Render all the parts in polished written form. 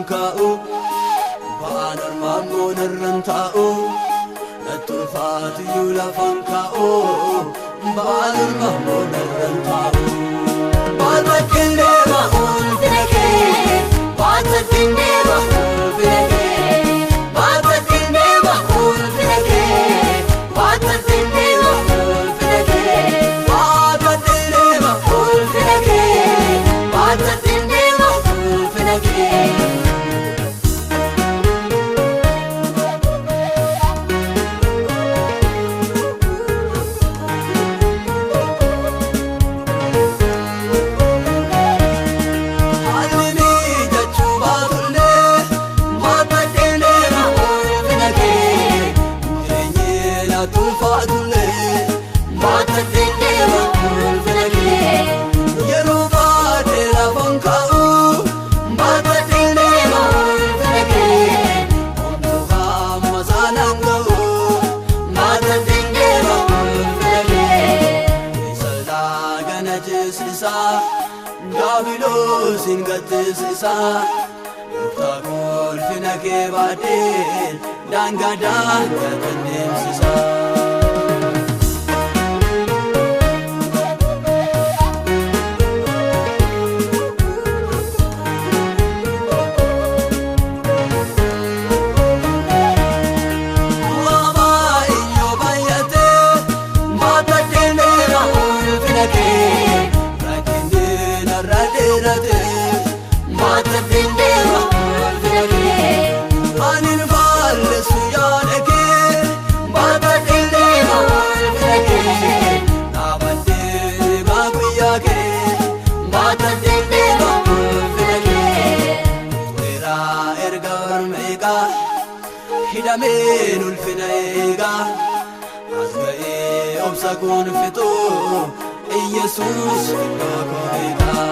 ka'u ba'aan armaan moonarran taa'u natulfaatu iyyuu lafan ka'u ba'aan armaan moonarran taa'u baata kindeema ulfina kee baata kindeema ulfina kee baata kindeema ulfina kee baata kindeema ulfina kee baata kindeema ulfina kee baata kindeema ulfina kee Dabilosin gatisisa Utakol finake badin Dangadan gatanimsisa Baata kindeema ulfina kee anin faallesu yaada kee baata kindeema ulfina kee dhaabadhee guyyaa kee baata kindeema ulfina kee weeraa erga orma eegaa hidhameen ulfina eegaa as ga'ee obsa kun fixuu Iyesuus iddoo koo eegaa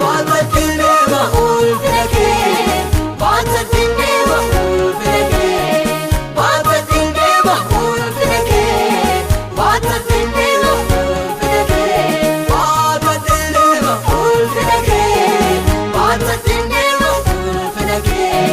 baata kindeema ulfina kee baata kindeema ulfina kee baata kindeema ulfina kee baata kindeema ulfina kee baata kindeema ulfina kee baata kindeema ulfina kee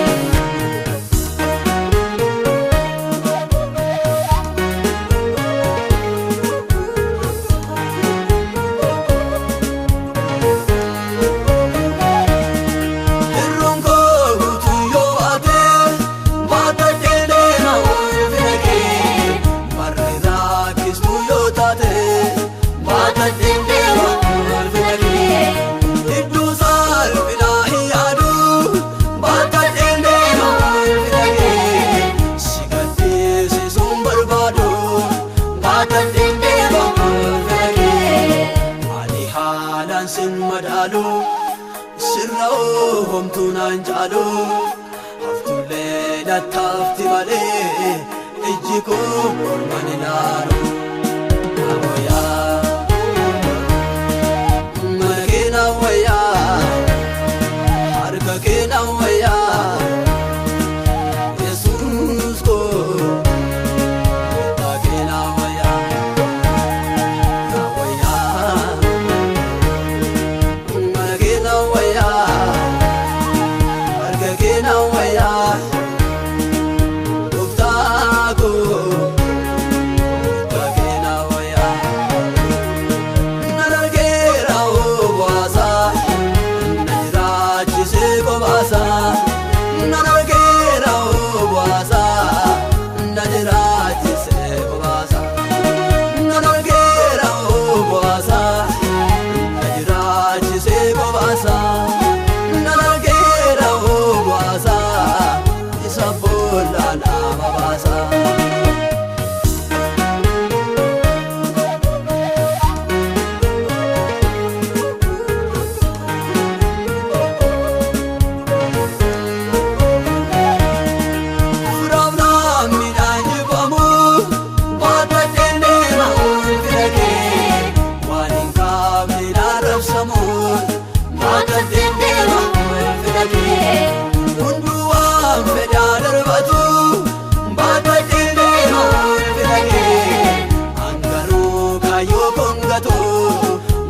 sin madalu sirra homtu nan jalu haftule dattafti male ejiko maninaru awaya magena waya harka kena waya Jesus ko magena waya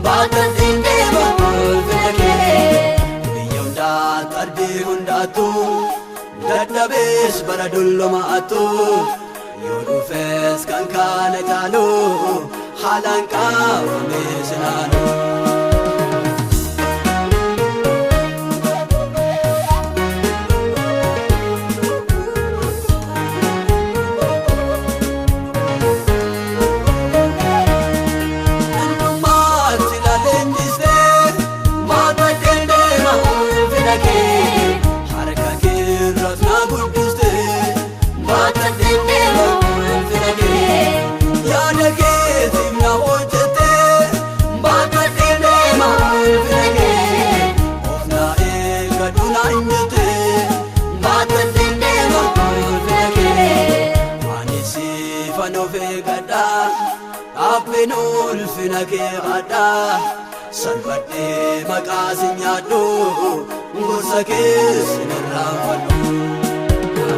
Baata kindeema ulfina kee biyyoon daakadhee hundaa jiraattu dadhabees bara dullumaattu yoo dhufes kan kana caalu haalaan qaawwamee sinaalu. Appenul finake ada salvate makasinyaadu ngosake sinarafadu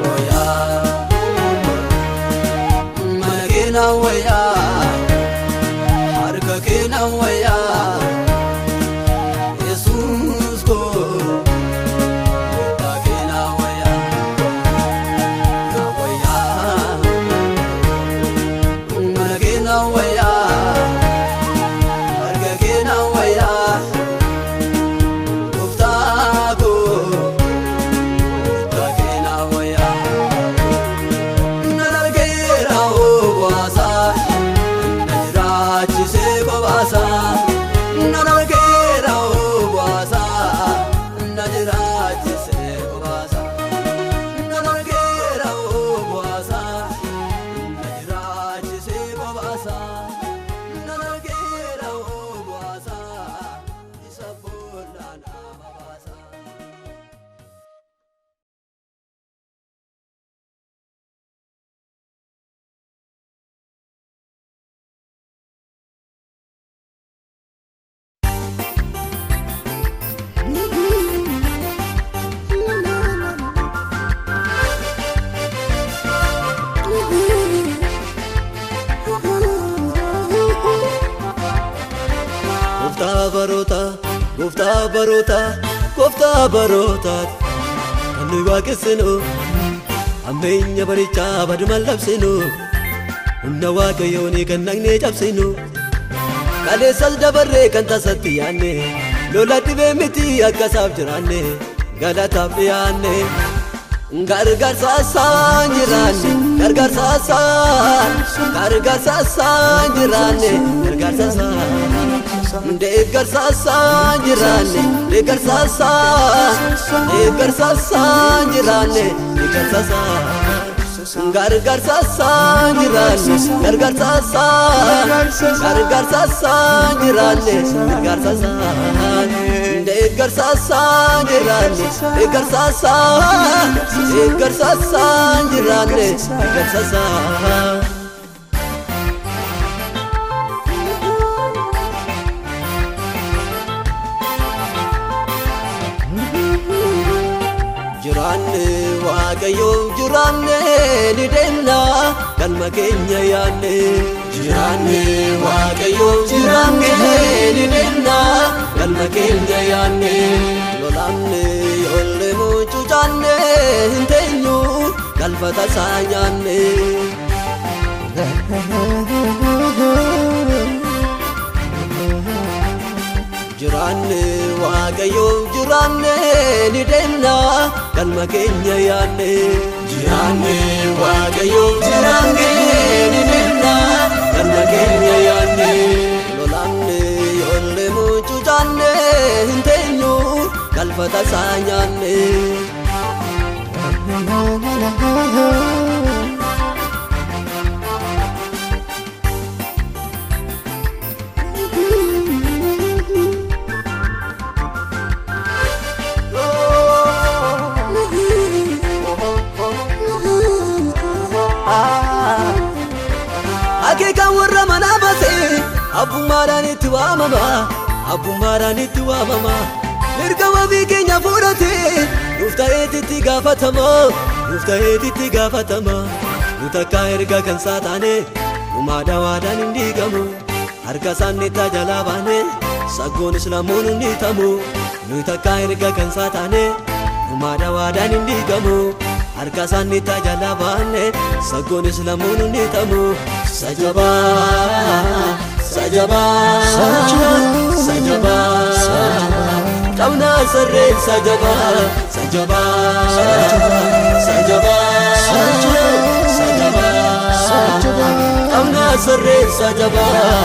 waya manakena waya harkakena waya Jesus ko takena waya waya manakena waya Gofta barota Annu waaqessinu Ammeenya barichaa badumaan labsinu Humna waaqayyooni kan naqnee cabsinu Kaleessas dabarree kan tasatti yaanne Lola dhibee miti akkasaaf jiraanne Galataaf dhiyaanne Gargaarsa isaan jiraanne Gargaarsa isaan jiraanne Gargaarsa isaan Deeggarsa isaan jiraanne Deeggarsa isaan jiraanne Deeggarsa isaan Gargaarsa isaan jiraanne Gargaarsa isaan jiraanne Gargaarsa isaan Deeggarsa isaan jiraanne Deeggarsa isaan jiraanne Deeggarsa isaan Jiraanne waaqayyoon jiraanne ni deemna galma keenya yaanne Jiraanne waaqayyoon jiraanne ni deemna galma keenya yaanne Lolamne yolle mucucaanne hin teenyu galfata isaa nyaanne Jiraanne waaqayyoon jiraanne ni deemna galma keenya yaanne Jiraanne waaqayyoon jiraanne ni deemna galma keenya yaanne Lolamne yolle mucucaanne hin teenyu galfata isaa nyaanne Akeka warra manabase abbummaadhaan itti waamama Mirgama bikeenya fudhate nuuf ta'eetitti gaafatama Nu takka erga kan saataane Numaadha waadhaan hin diigamu Harka isaanii tajalaa baane Saggoon islaamuun hin dhiitamu Nu takka erga kan saataane Umaada waadaan hin diigamu harka isaanii tajaajila baanne saggoonis lamuun hin dhiitamu. Sajabaa sajabaa sajabaa qabna sarreen sajabaa sajabaa sajabaa sajabaa qabna sarreen sajabaa.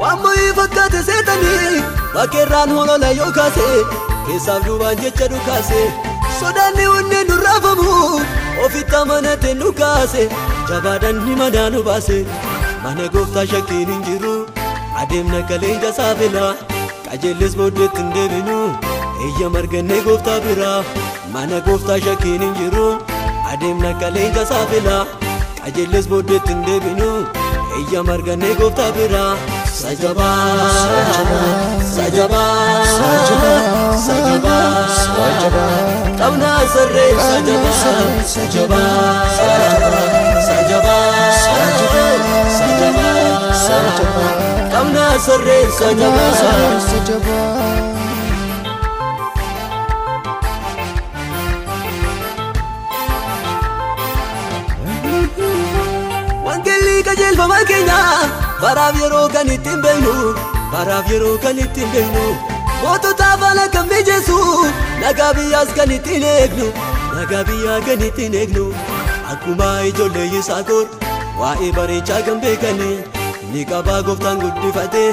Wammoyi fakkaate seetanii bakkeerraan holola yoo kaase keessaaf duubaan jecha dhukaase sodaanni onneen nu raafamu ofitti amanatee nu kaase jabaadhaan ni madaa nu baase. Mana gooftaa shakkiin hin jiru adeemna kaleenja saafela qajeellis booddeetti hin deebinu eeyyama argannee gooftaa bira. Mana gooftaa shakkiin hin jiru adeemna kaleenja saafela qajeellis booddeetti hin deebinu eeyyama argannee gooftaa bira. Sajabaa sajabaa sajabaa qabna sarreen sajabaa sajabaa sajabaa sajabaa qabna sarreen sajabaa. Wangeelli qajeelfama keenya baraaf yeroo kan ittiin beeknu baraaf yeroo kan ittiin beeknu mootota faana kan mijeessu nagaa biyyaas kan ittiin eegnu nagaa biyyaa kan ittiin eegnu. Akkuma ijoollee Yisaakor waa'ee bareechaa kan beekani ni qabaa gooftaan guddifate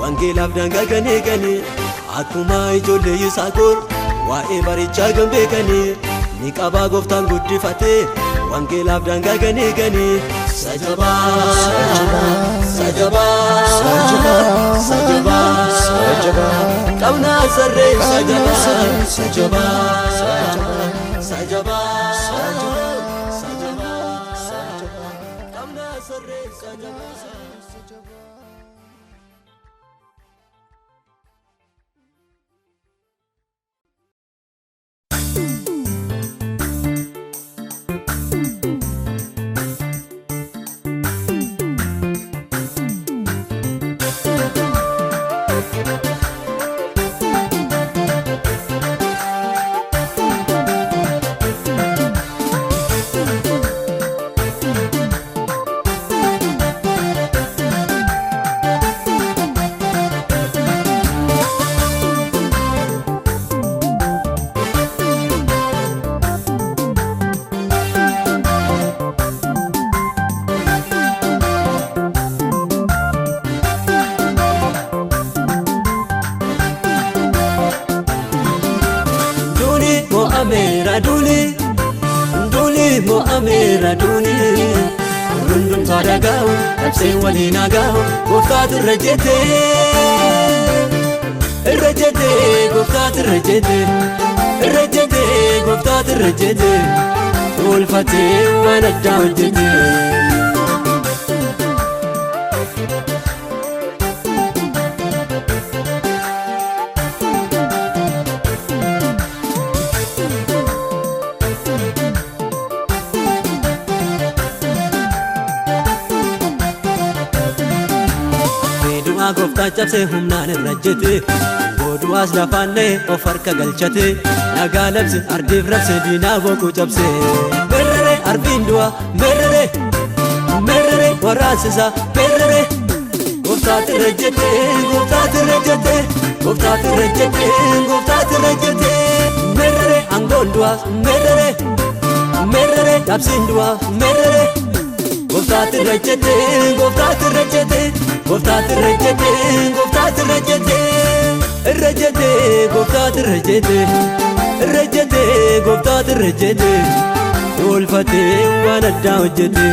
wangeelaaf daangaa kan eegani. Akkuma ijoollee Yisaakor waa'ee bareechaa kan beekani ni qabaa gooftaan guddifate wangeelaaf daangaa kan eegani. Sajabaa sajabaa sajabaa qabna sarreen sajabaa sajabaa sajabaa qabna sarreen sajabaa. Mo'ameera duuni rundun toora gahu dabsee waliin agahu gooftaatu irra jete gooftaatu irra jete gooftaatu irra jete ulfatee waan addaa hojjete. Gooftaan cabsee humnaan irra jete gooduwaas lafaanlee of harka galchate nagaa labse ardiif rabse diinaa boquu cabse. Merrere arbiin du'a merrere waraasisa merrere gooftaatu irra jete gooftaatu irra jete gooftaatu irra jete gooftaatu irra jete. Merrere aangoon du'a merrere cabsiin du'a merrere gooftaatu irra jete gooftaatu irra jete gooftaatu irra jete gooftaatu irra jete irra jete gooftaatu irra jete irra jete gooftaatu irra jete ulfatee waan addaa hojjete.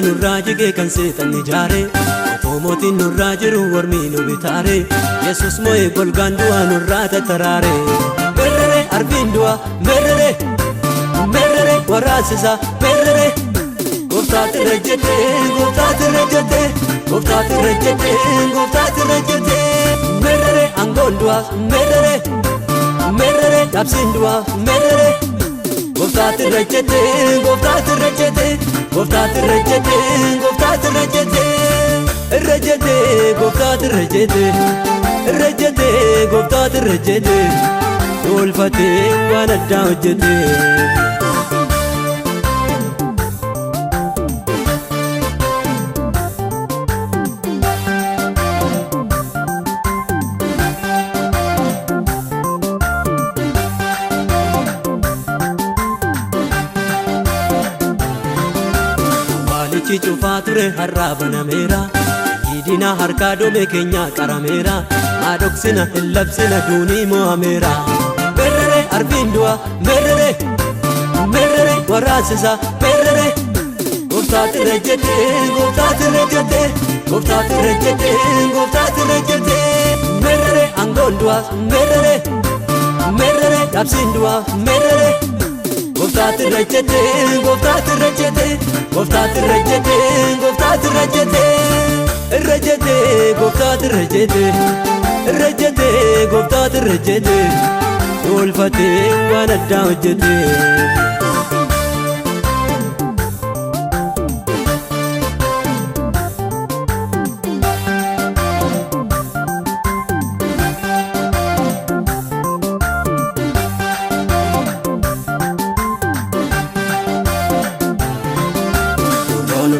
Nurraa jigee kan seetan ijaare otoo mootiin nurraa jiru warmii nu bitaare Yesuus moo'ee golgaan du'aa nurraa tattaraare. Merrere arbiin du'a merrere merere warasisa merere goftati rejete goftati rejete goftati rejete goftati rejete merere angondwa merere merere dabsindwa merere goftati rejete goftati rejete goftati rejete goftati rejete rejete goftati rejete rejete goftati rejete ulfate wana dawjete Malichi chufature harabana mera Idina harkado me kenya karamera Adoksina illabsina duni mohamera Merere arbindua merere merere warasisa merere goftati rejete goftati rejete goftati rejete goftati rejete merere angondwa merere merere dabsindwa merere goftati rejete goftati rejete goftati rejete goftati rejete rejete goftati rejete rejete goftati rejete ulfate wana dawjete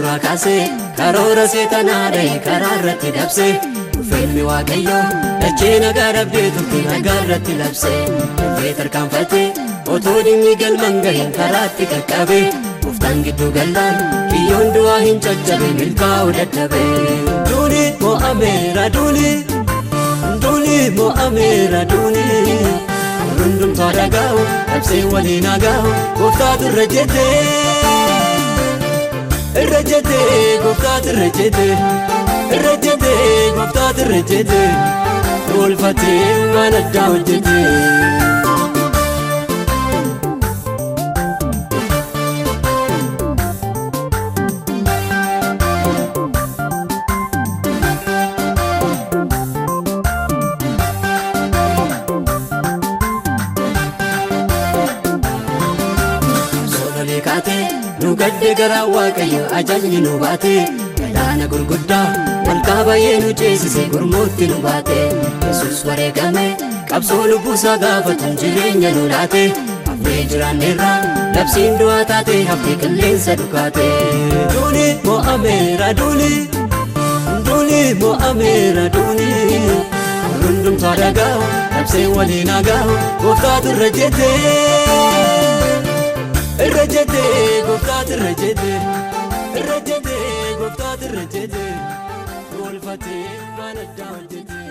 Rakase karora se tanare kararati dabse filmi waaqayyo dachena garabde tutti nagarati labse veter kanfate otodinni galmangahin karatti kakkabe uftan giddu gallan kiyon du'a hin caccabe milka udaddabe duni mo amera duni duni mo amera duni rundum tadagaw labse walina gaw goftatu rejete rejete goftati rejete rejete goftati rejete ulfate wana dawjete Nugadde gara waaqayyo ajajni nu baate galaana gurguddaa walqabayee nu ceesise gurmuutti nu baate Yesuus wareegame qabsoo lubbuusaa gaafatan jireenya nu laate hafnee jiraanneerra labsiin du'aa taate haftee qilleensa dhugaate Duni mo'ameera duni duni mo'ameera duni rundumtaa dhagaa'u labsee waliin hagaa'u gooftaatu rejete rejete goftati rejete rejete goftati rejete ulfate wana dawjete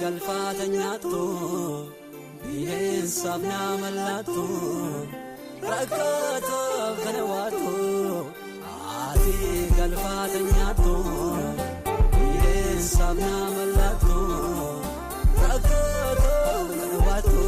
galfata nyaattu bineensaaf nama laattu rakkaataaf kana waattu ati galfata nyaattu bineensaaf nama laattu rakkaataaf kana waattu.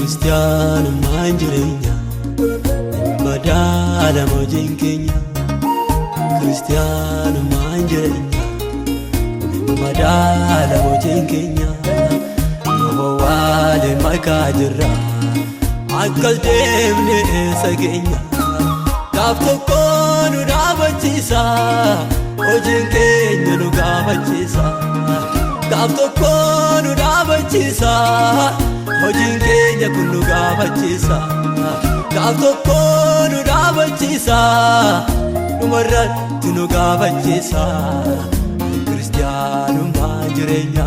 Kristiyaanummaan jireenya madaala mojiin keenya Kristiyaanummaan jireenya madaala mojiin keenya nama waliin makaa jirra akka deemne eessa keenya gaaf tokko nu dhaabachiisa hojiin keenya nu gaafachiisa gaaf tokko nu dhaabachiisa hojiin keenya kun nu gaafachiisa gaaf tokko nu dhaabachiisa dhumarratti nu gaafachiisa Kristiyaanummaan jireenya.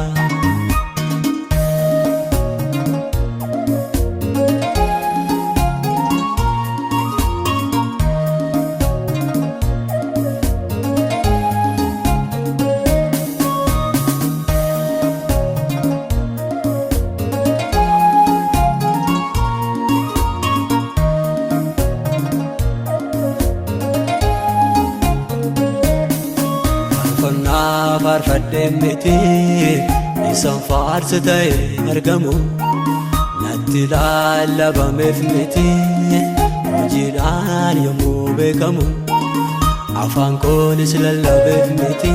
Faarfadheen miti isaan faarsa ta'e argamu natti lallabameef miti hojiidhaan yommuu beekamu afaan koonis lallabeef miti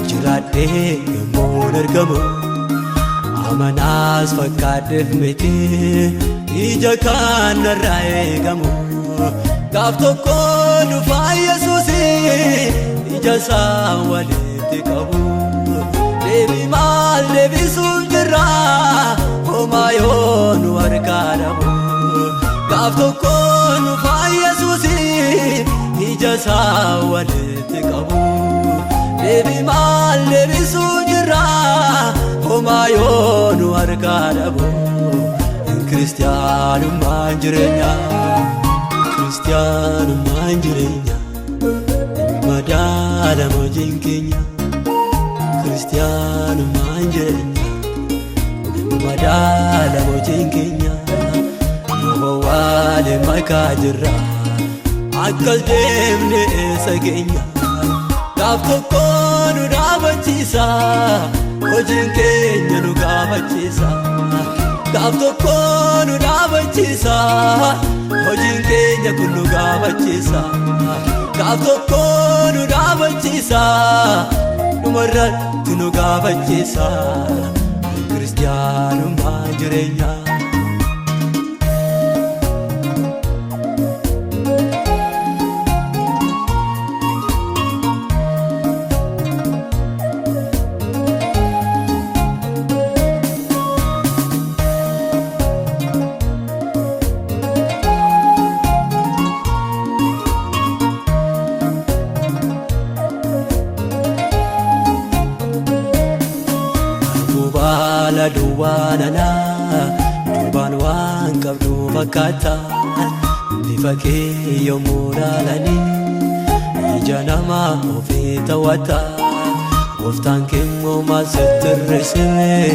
jiraadhee yommuu argamu amanaas fakkaadheef miti ija kan narraa eegamu gaaf tokko dhufaa Yesuusii ija isaa walitti qabu deebii maal deebisuuf jirra homaa yoo nu harkaa dhabu gaaf tokko dhufaa Yesuusii ija isaa walitti qabu deebii maal deebisuuf jirra homaa yoo nu harkaa dhabu Kristiyaanummaan jireenya Kristiyaanummaan jireenya madaala mojiin keenya Kristiyaanummaan jireenya madaala mojiin keenya nama waliin makaa jirra akka deemne eessa keenya gaaf tokko nu dhaabachiisa hojiin keenya nu gaafachiisa gaaf tokko nu dhaabachiisa hojiin keenya kun nu gaafachiisa gaaf tokko nu dhaabachiisa dhumarratti nu gaafachiisa Kristiyaanummaan jireenya. duwwaanana duubaan waan qabdu fakkaata bifa kee yommuu ilaalanii ija namaa ofii ta'wata gooftaan kee immoo maal sitti hir'isee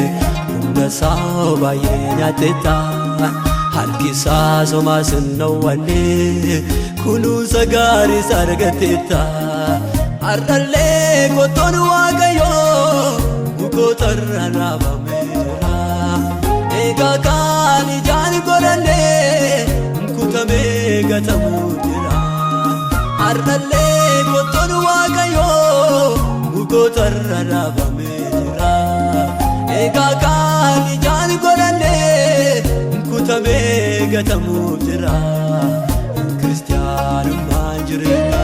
hunda isaa baay'ee nyaateetta harki isaa somaa sin dhowwanne kunuunsa gaariis argateetta har'allee qottoon Waaqayyoo mukootarra raafamee jira eegaa kaan ijaan godhannee kutamee gatamuu jira har'allee qottoon Waaqayyoo mukootarra raafamee jira eegaa kaan ijaan godhannee kutamee gatamuu jira kiristaanummaan jireenya.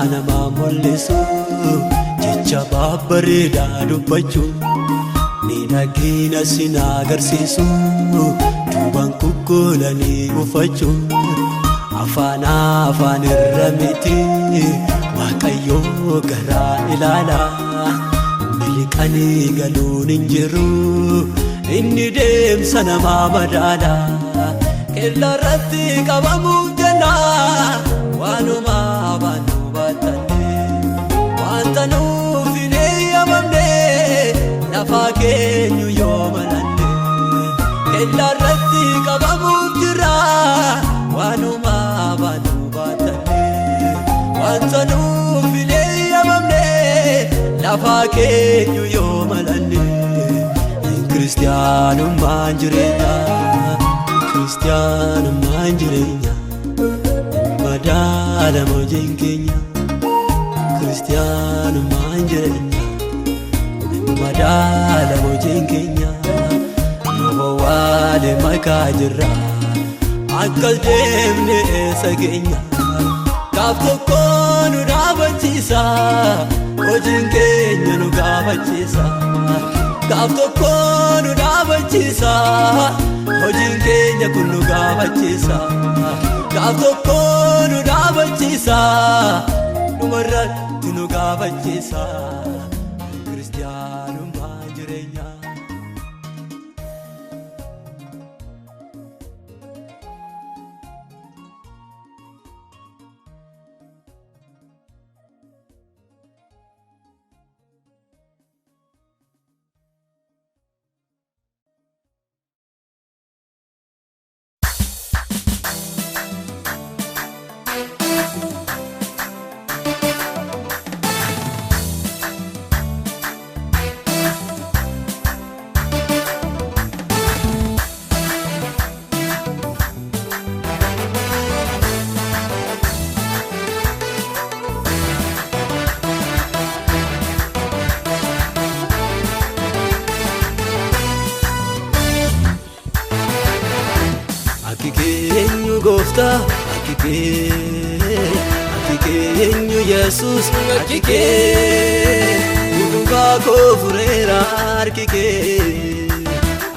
Nama mul'isu jecha babbareedaa dubbachuu miidhagina sin agarsiisu duubaan kukkulanii uffachuu afaan irra miti Waaqayyoo garaa ilaala miliqanii galuun hin jiru inni deemsa namaa madaala qilla irratti qabamuuf jenna waanuma baanu wanta nuuf hin eeyyamamne lafa keenyu yoo malanne qilla irratti qabamuuf jirra waanuma baanu baatanne wanta nuuf hin eeyyamamne lafa keenyu yoo malanne kiristaanummaan jireenya kiristaanummaan jireenya madaala hojiin keenya kiristaanummaan jireenya madaala hojiin keenya nama waale makaa jirra akkas deemne eessa keenya gaaf tokko nu dhaabachiisa hojiin keenya nu gaafachiisa gaaf tokko nu dhaabachiisa hojiin keenya kun nu gaafachiisa gaaf tokko nu dhaabachiisa dhumarratti nu gaafachiisa kiristaanummaan jireenya. Gooftaa ati keenyu Yesuus ati hundumaa koo fureera harki kee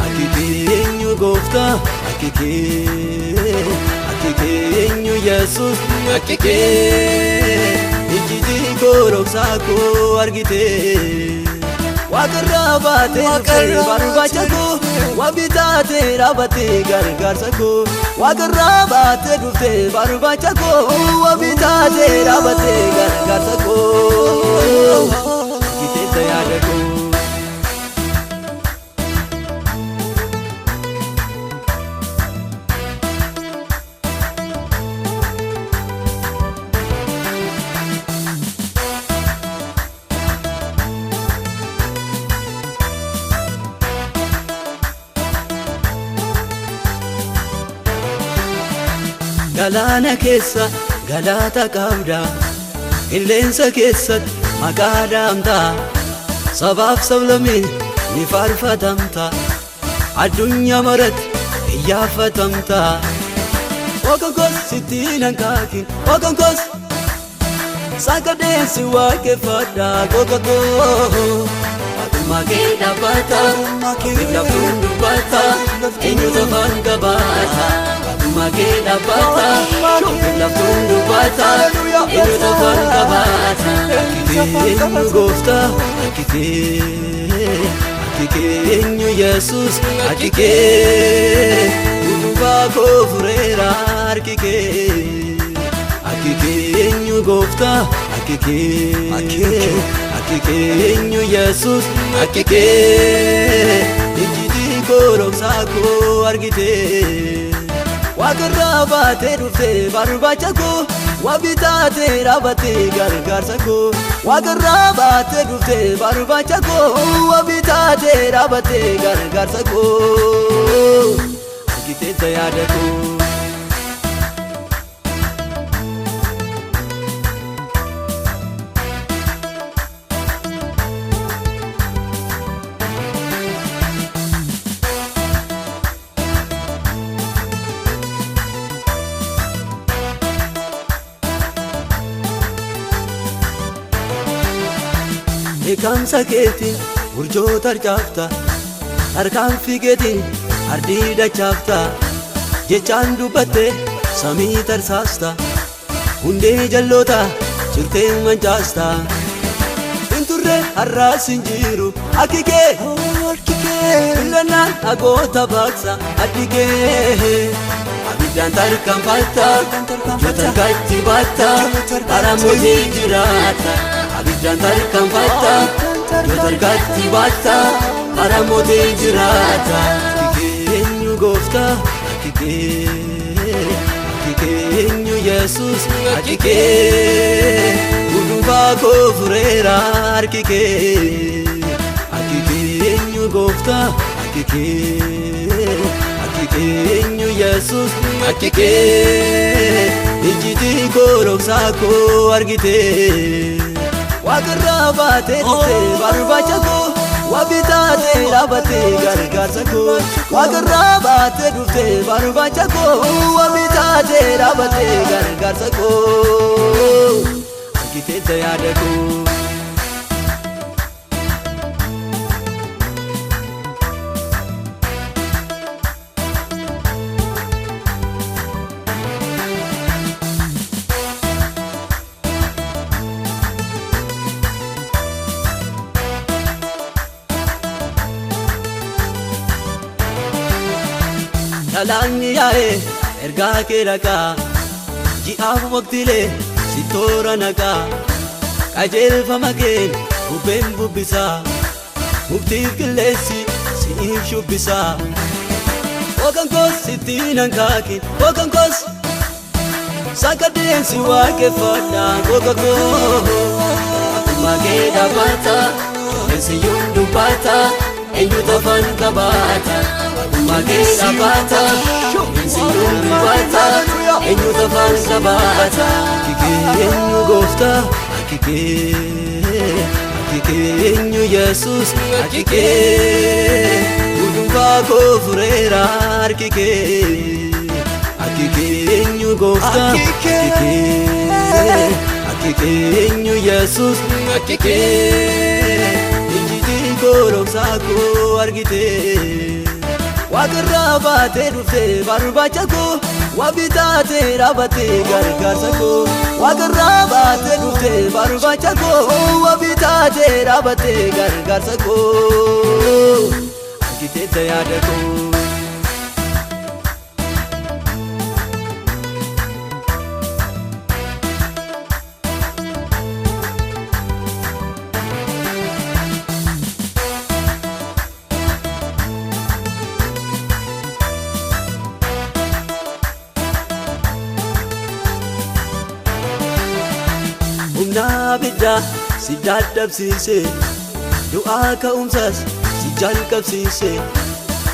ati keenyu Gooftaa ati keenyu Yesuus ati ijji koo dhoksaa koo argite waaqarraa baatee barbaacha koo wabitaatee dhaabattee gargaarsa koo waaqarraa baatee dhuftee barbaacha koo wabitaatee dhaabattee gargaarsa koo giteessa yaada koo. Galaana keessa galata qabda qilleensa keessatti maqaa dhaamta sabaaf sablamii ni faarfatamta addunyaa maratti iyyafatamta Okonkos sittiin hankaakin Okonkos Sakadeensi waaqeffadha Kokokoo Atuma kee dhaabbata Laftuun dubbata Eenyutu afaan qabaata Atuma kee dhaabbata Laftuun dubbata Eenyutu afaan qabaata Eenyu gooftaa Eenyu Yesus Utubaa koo fureera harki kee eenyu gooftaa eenyu Yesus ijjitii koo dhoksaa koo argite waaqarraa baatee dhufte barbaacha koo wabitaatee dhaabattee gargaarsa koo waaqarraa baatee dhufte barbaacha koo wabitaatee dhaabattee gargaarsa koo argiteetta yaada koo Ekamsa keetiin urjoota harcaafta harkaanfii keetiin ardii dachaafta jechaan dubbatte samii tarsaasta hundee jalloota cirtee mancaasta hin turre har'aas hin jiru akki kee filannaan agoota baaqsa addi kee abiddaan tarkaanfatta yoo tarkaatti baatta haramuutii jiraata Abiddaan tarkaanfatta yoo tarkaatti baatta haramuutii jiraata eenyu gooftaa eenyu Yesus utubaa koo fureera harki kee eenyu gooftaa eenyu Yesus ijjitii koo dhoksaa koo argite waaqarraa baatee dhufte barbaacha koo wabitaatee dhaabattee gargaarsa koo waaqarraa baatee dhufte barbaacha koo wabitaatee dhaabattee gargaarsa koo argiteetta yaada koo Talaanni yaa'ee ergaa kee dhaqaa ji'aaf waqtiilee si toora naqaa qajeelfama keen bubbeen bubbisaa muktiif qilleensi si'iif shubbisaa Okonkos sittiin hankaakin Okonkos sakadeensi waaqeffadha Kokokoo Atuma kee dhaabbata qilleensi yuun dubbata eenyutu afaan qabaata Atuma kee dhaabbata qilleensi yuun dubbata eenyutu afaan qabaata eenyu gooftaa eenyu Yesus utubaa koo fureera harki kee eenyu gooftaa eenyu Yesus ijjitii koo dhoksaa koo argite waaqarraa baatee dhufte barbaacha koo wabitaatee dhaabattee gargaarsa koo waaqarraa baatee dhufte barbaacha koo wabitaatee dhaabattee gargaarsa koo argiteetta yaada koo Humna abiddaa si dadhabsiise du'aa ka'umsas si jalqabsiise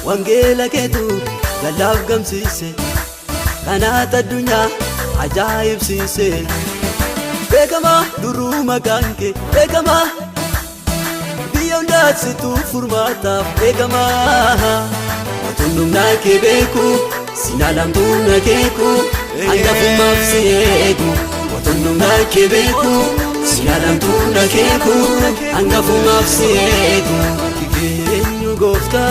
wangeela keetu galaaf gamsiise kanaat addunyaa ajaa'ibsiise beekamaa duruu maqaan kee beekamaa biyya hundaatti situ furmaataaf beekamaa Motonum na kebeku sinalam tu na keku angafu mafsiegu Motonum na kebeku sinalam tu na keku angafu mafsiegu Akikenyu gofta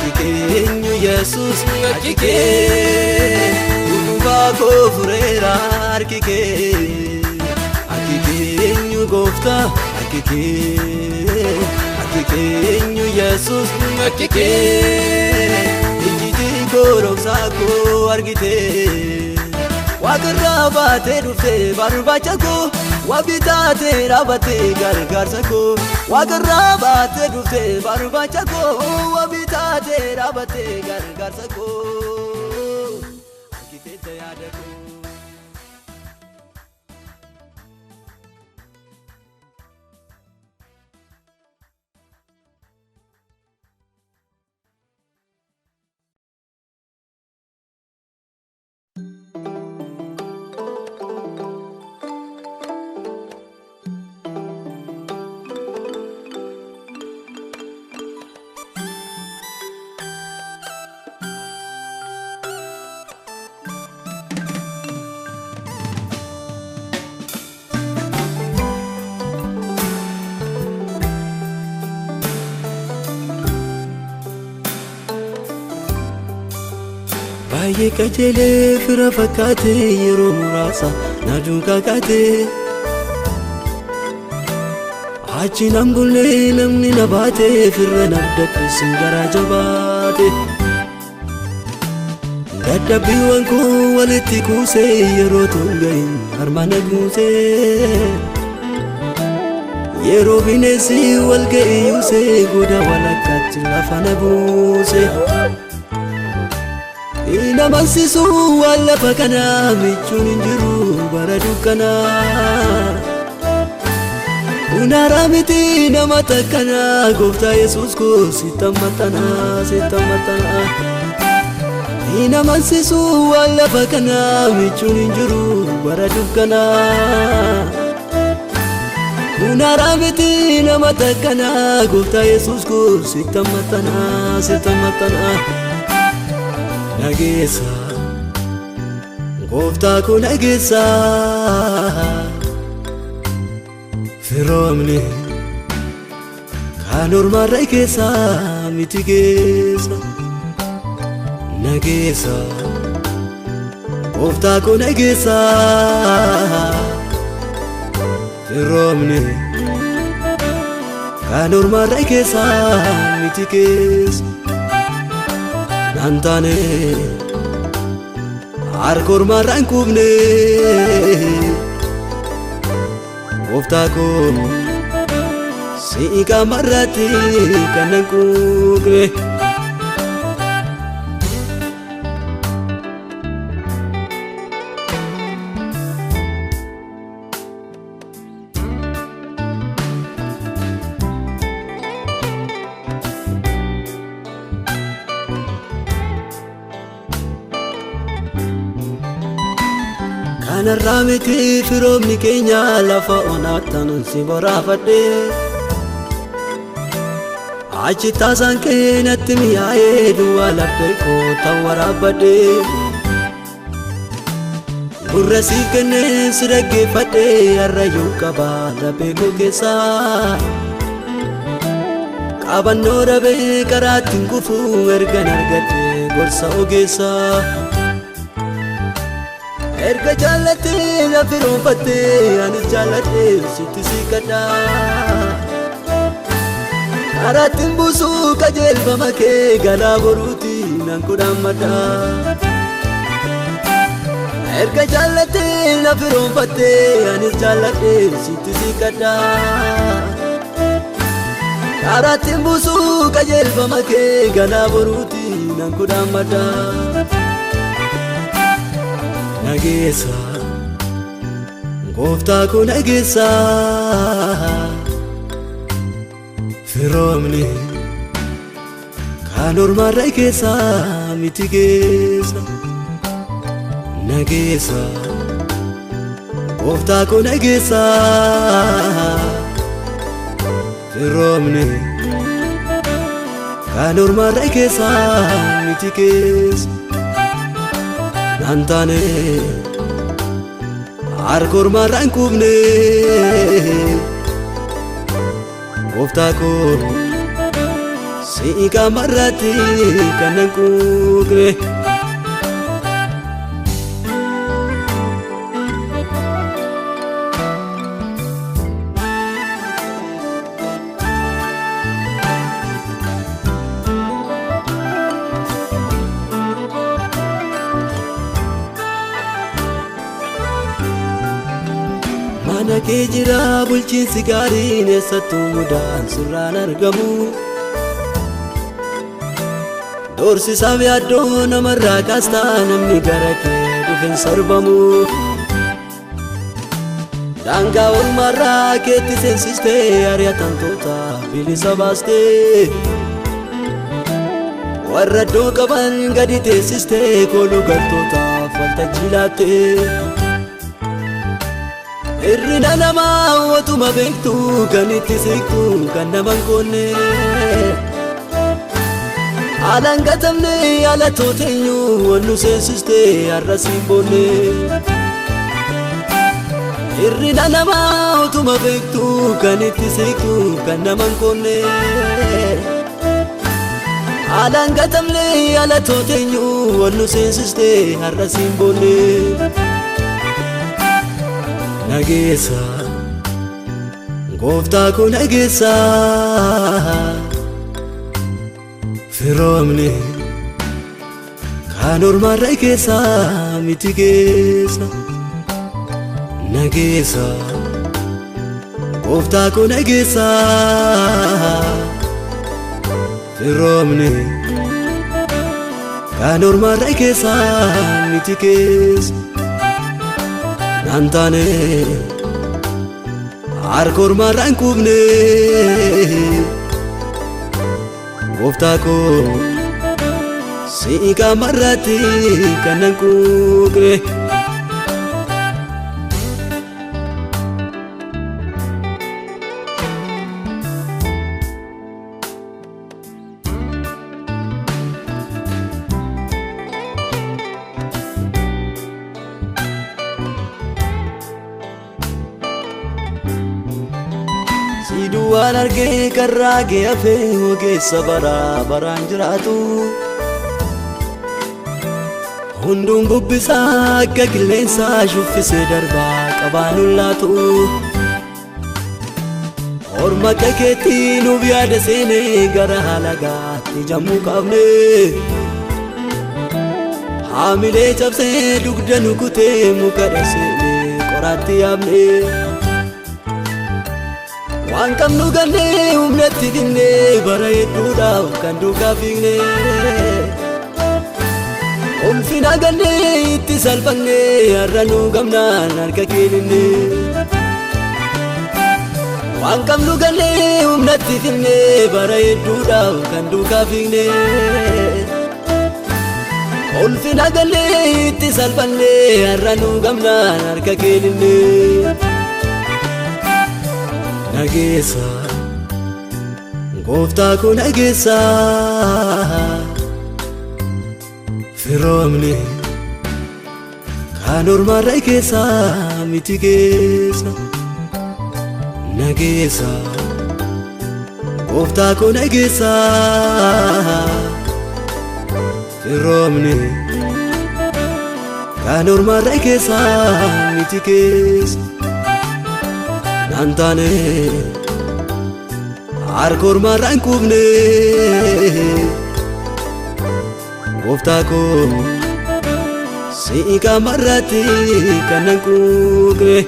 Akikenyu Jesus Akikenyu bako furera Akikenyu gofta Akikenyu Jesus Injiti korok sako argite Wakarra bate dufte barbacha ko Wabitate rabate gargarsa ko Wakarra bate dufte barbacha ko Wabitate rabate gargarsa ko Akite yada ko Baay'ee qajeelee fira fakkaate yeroo muraasa na duukaakaate Achi nan bullee namni na baate firra nabdadhe sin garaa jabaate Dadhabbiiwwan koo walitti kuusee yeroo tungahin harma na guusee Yeroo bineensi wal ga'e yuusee goda walakkaatti lafa na buusee Inamansisu wala pakana michun injiru bara dukana Unaramiti namatakana gofta Yesus ko sitamatana Inamansisu wala pakana michun injiru bara dukana Unaramiti namatakana gofta Yesus ko sitamatana Nagesa Gofta ko nagesa Firomni Kanurma raikesa mitigesa Nagesa Gofta ko nagesa Firomni Kanurma raikesa mitigesa Nantane Arkor marran kubne Gofta ko Siika marrati kanan kubne Kanarramiti firomni keenya lafa onatan si borafadhe Achi taasaan keenatti miyaa'ee duwwaa laphee koo tawwaraabadhe Gurra siif kennee si dhaggeeffadhe harrayyuu qabaa laphee koo keessaa Qabannoo dhabee karaattiin kufuu ergan argadhe gorsa ogeessaa Erga jaallattee lafi roonfattee anis jaalladhee sitti siqadha Karaattiin buusuu qajeelfama kee galaa boruuti nan kudhaammadha Erga jaallattee lafi roonfattee anis jaalladhee sitti siqadha Karaattiin buusuu qajeelfama kee galaa boruuti nan kudhaammadha Nagesa Gofta ko nagesa Firomni Kanurma raikesa mitigesa Nagesa Gofta ko nagesa Firomni kan ormaarra keessa miti keessa nantane harka ormaarra hin qubne gooftaa koo si'i qaamarratti kan hin quuqne. Mana kee jira bulchiinsi gaariin eessattuu mudaan surraan argamu. Doorsisaaf yaaddoo namarraa kaastaa namni gara kee dhufe hin sarbamu. Daangaa ormaarraa keetti seensistee ari'atamtoota bilisa baastee. Warra iddoo qaban gadi teessistee kooluu galtootaaf waltajjii laattee. Irrina namaa watuma beektu kan itti siqtu kan nama hin qoonne. Haalaan gatamne haala tooteenyu wannu seensiste har'a siin boonne. Irrina namaa watuma beektu kan itti siqtu kan nama hin qoonne. Haalaan gatamne haala tooteenyu wannu seensiste har'a siin boonne. Nageessa gooftaa koo nageessa firoomni kan ormaarra keessa miti keessa. Nageessa gooftaa koo nageessa firoomni kan ormaarra keessa miti keessa. Nantane harka ormaarra hin qubne gooftaa koo si'i qaamarratti kan hin quuqne. Siduwaan argee karraa kee hafee ogeessa baraa baraan jiraatu. Hunduun bubbisaa akka qilleensaa shuffisee darbaa qabaan ullaatu. Orma keetti nuuf yaada seenee gara halagaatti jammuu qabne. Haamilee cabsee dugda nukutee muka dhaseenee qoraatti yaabne. Waan qabnu gannee humnatti finnee bara hedduudhaaf kan duukaa fiigne. Ulfina gannee itti salphannee har'a nu gamnaan harka kee linne. Waan qabnu gannee humnatti finnee bara hedduudhaaf kan duukaa fiigne. Ulfina gannee itti salphannee har'a nu gamnaan harka kee linne. Nageessa gooftaa koo nageessa firoomni kan ormaarra keessa miti keessa. Nageessa gooftaa koo nageessa firoomni kan ormaarra keessa miti keessa. Nantane harka ormaarra hin qubne gooftaa koo si'i qaamarratti kan hin quuqne.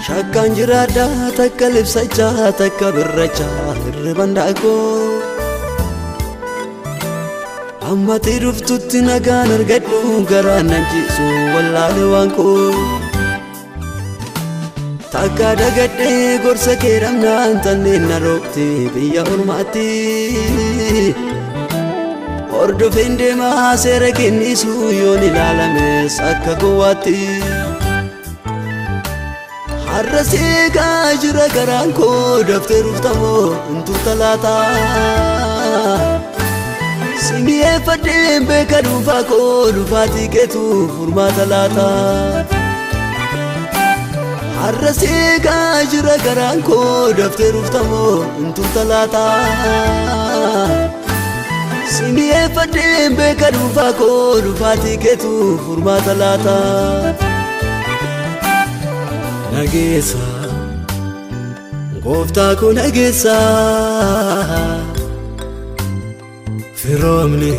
Shakkaan jiraadha takka libsachaa takka birrachaa hirriban daakoo. Ammati dhuftutti nagaan argadhu garaan nan ciisu wallaale waan koo. takka dagadhe gorsa keeramnaan tanneen narooti biyya ormaatti hordofeen deemaa seera kennisu yoon ilaalames akka gowwaatti har'a seegaa jira garaan koo dafteeruuf tamoo huntuu talaataa simi'eeffadheen beeka dhuunfaa koo dhufaatii keetu furmaata laataa har'a seegaa jira garaan koo dafteeruuf tamoo huntuu talaataa simi'eeffadheen beeka dhuunfaa koo dhufaatii keetu furmaata laataa nageessa gooftaa koo nageessa firoomni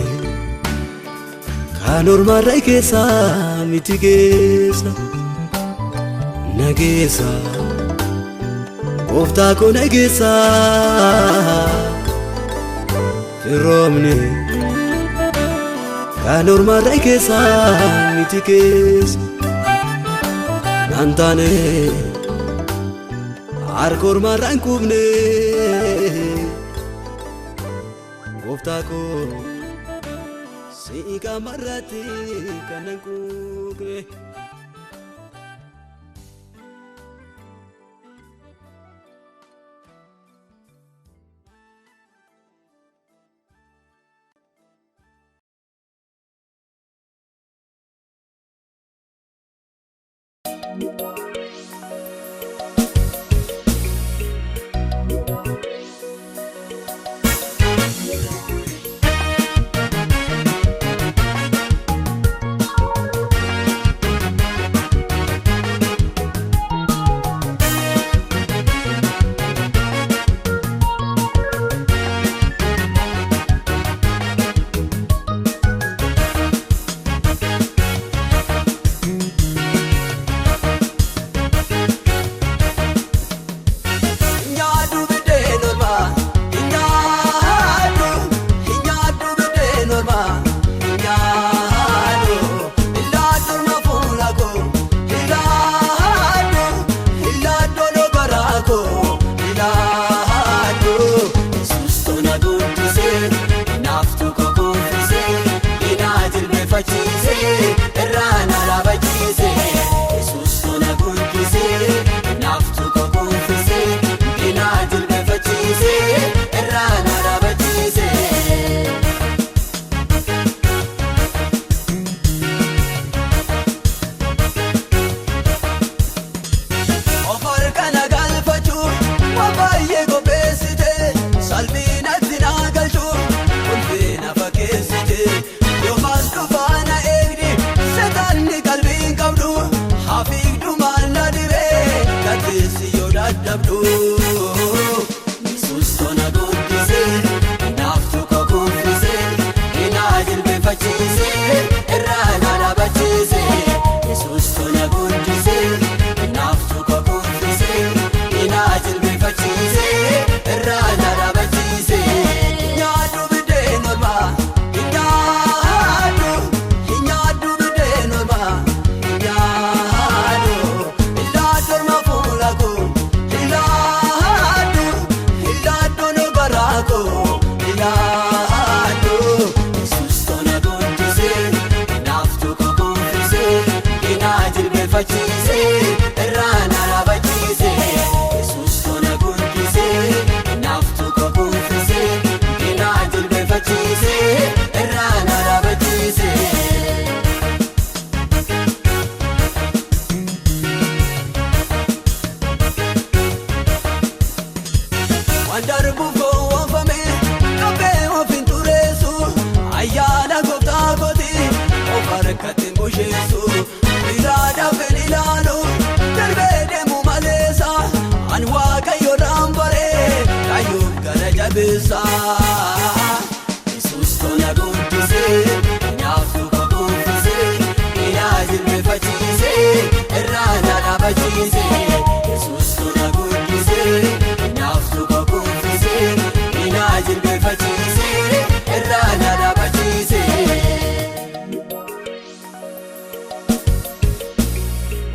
kan ormaarra keessa miti geessa nageessa gooftaa koo nageessa firoomni kan ormaarra keessa miti geessa nantane harka ormaarraan kubne gooftaa koo si'i qaamarratti kanan kugne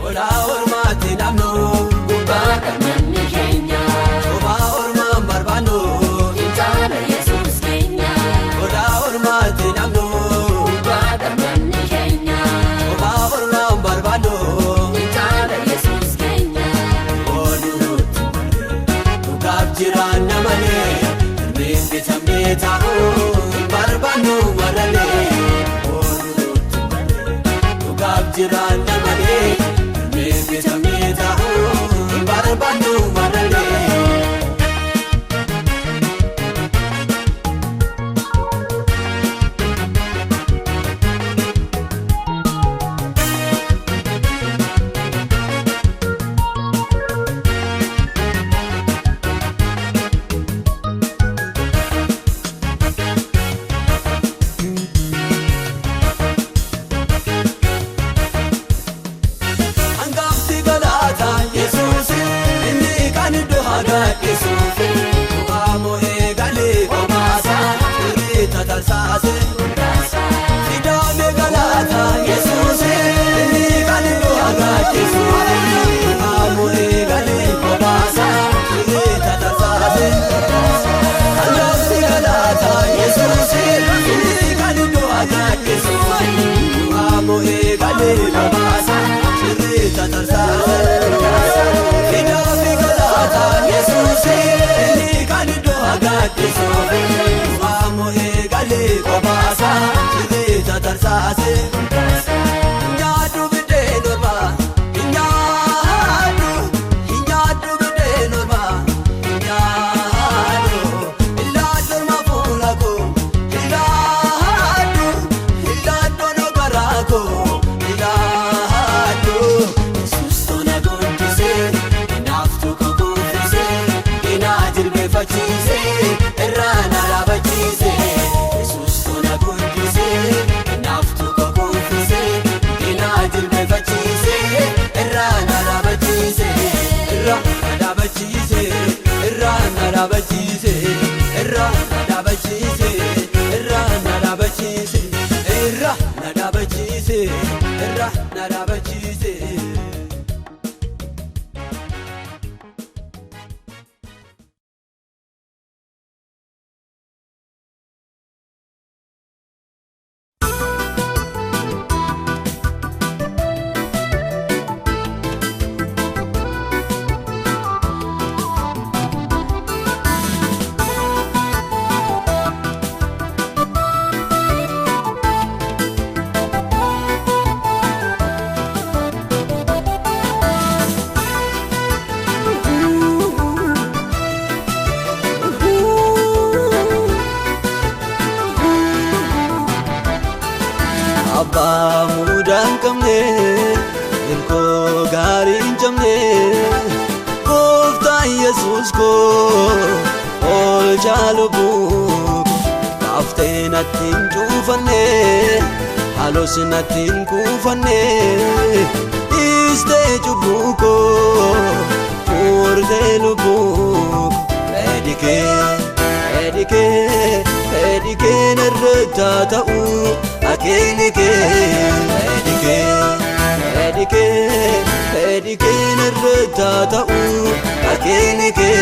Ola ormaati namnu agaadhisuufi Waamoo eegalee qomaasa Irreeta tarsaase Fidoome galaata Yesuuse Inni kan nu agaadhisuufi Waamoo eegalee qomaasa Irreeta tarsaase Alloomni galaata Yesuuse Inni kan nu agaadhisuufi Waamoo eegalee qomaasa Irreeta tarsaase Yesuuse inni kan nu agaadhisuufi Waamoo eegalee qomaasa Irreeta tarsaase Nyaadhu biddeen ormaa Nyaadhu biddeen ormaa Nyaadhu Ilaallu ormaa fuula koo Ilaallu no garaa koo Ilaallu Yesuus tona guddisee Naaftu kukuufisee Inaa jilbeeffachiisee Irraa na dhaabachiisee Yesuus tona guddisee Naaftu kukuufisee Inaa jilbeeffachiisee Irraa na dhaabachiisee Irraa na dhaabachiisee Irraa na dhaabachiisee Irraa na dhaabachiisee Irraa na dhaabachiisee Irraa na dhaabachiisee Irraa na dhaabachiisee Abbaa muudaan qabne Ilkoo gaarii hin cabne Gooftaan Yesuus koo Oolchaa lubbuu Kaaftee natti hin cuufanne Haloos natti hin kuufanne Dhiistee cubbuu koo Furtee lubbuu Fedhikee narratti ta'uu Fedhikee narratti ta'uu Akeenikee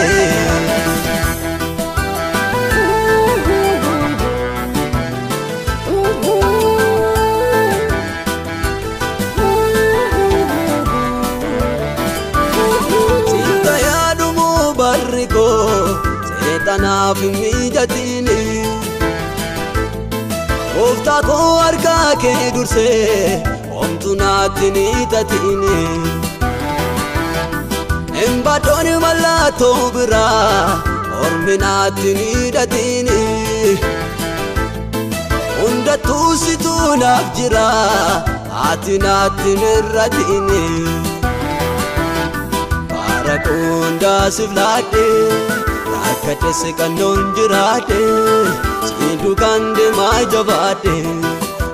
Sinta yaadumuu barri koo Seexanaaf hin mijatini Gooftaa koo harkaa kee dursee Homtuu naatti hin hiixatini Hin baddoon mallattoo biraa Ormi naatti hin hidhatini Hundattuu situu naaf jira Ati naatti hin hir'atini Bara koo hundaa siif laadhe Rakkadheesse kannoon jiraadhe Siindu kan deemaa jabaadhe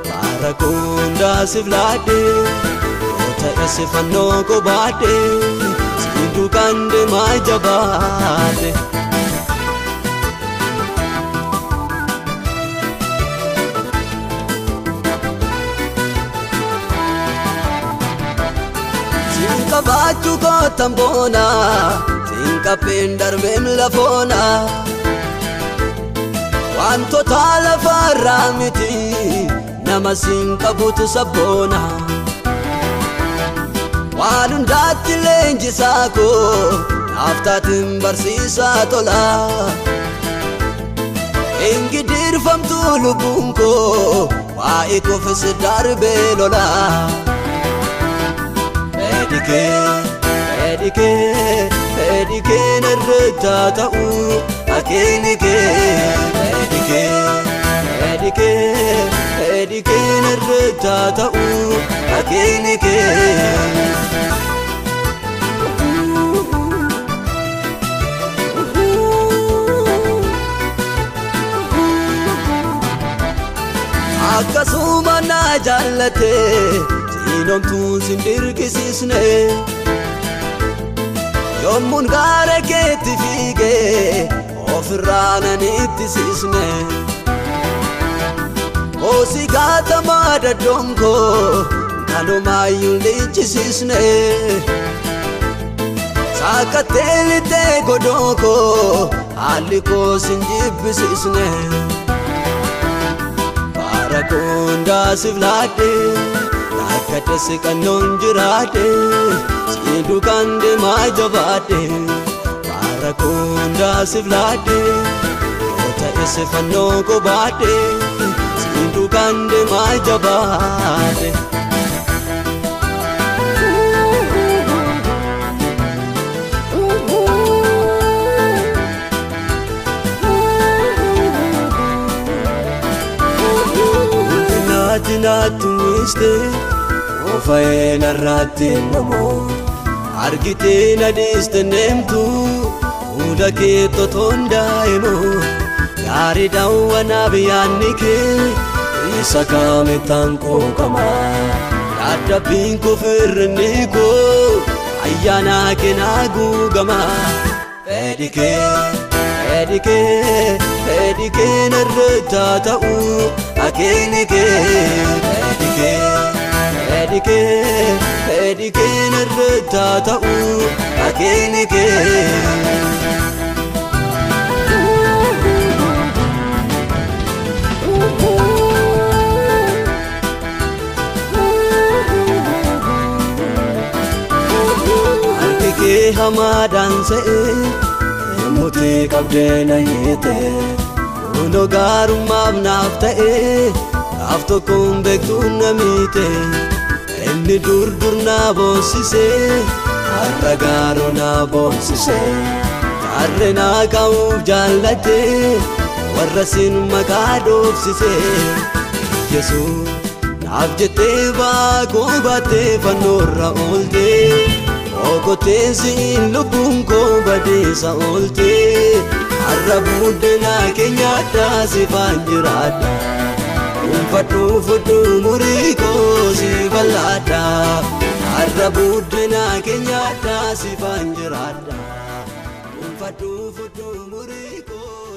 Bara koo hundaa siif laadhe Yoo ta'esse fannoo koo baadhe Siindu kan deemaa jabaadhe Siin qabaachuu kootan boona Siin qabbeen darbeem lafoona Wantoota lafarraa miti Nama siin qabutu sabboona Waan hundaatti leenjisaa koo Naaf taatiin barsiisaa tola Ingidirfamtuu lubbuun koo Waa'ee koofis darbee lola Fedhikee narratti ta'uu Akeenikee Fedhikee narratti ta'uu Akeenikee Akkasuma na jaallate Siinomtuu sin dirqisiisne yommuun gaara keetti fiigee ofirraa nan ittisisne Osi gaatamaa daddonkoo kanumaayyuu lichisisne Saakattee lixee godhookoo haalli koo sin jibbisisne Baara koondaa siflaadhe Rakkadhe siqannoon jiraadhe Si duukaan deemaa jabaadhe Baara koondaa siflaadhe Yoo ta'e sifannoo koo baadhe Si duukaan deemaa jabaadhe Naatu wiste ofae narratti namo argite na diste nemtu uda ke totonda emo yari dawana biyanike isakame tanko kama yada binko firniko ayana ke nagu gama edike narta ta'u akenike edike narta ta'u akenike arke hamadan se muti qabdena hite uno garumaaf naaf ta'e gaaf tokkoon beektuun namite inni dur naa boonsise har'a gaaroo naa boonsise jaarre naa ka'uuf jaallate warra sin maqaa dhoofsise Yesuus naaf jettee baakoo baattee fannoorra ooltee Okoteen siin lubbuun koo badeessa ooltee har'a buddeenaa keenyadhaa sifaan jiraadha Dhuunfadhu fudhu murii koo si bal'aadha har'a buddeenaa keenyadhaa sifaan jiraadha Dhuunfadhu fudhu murii koo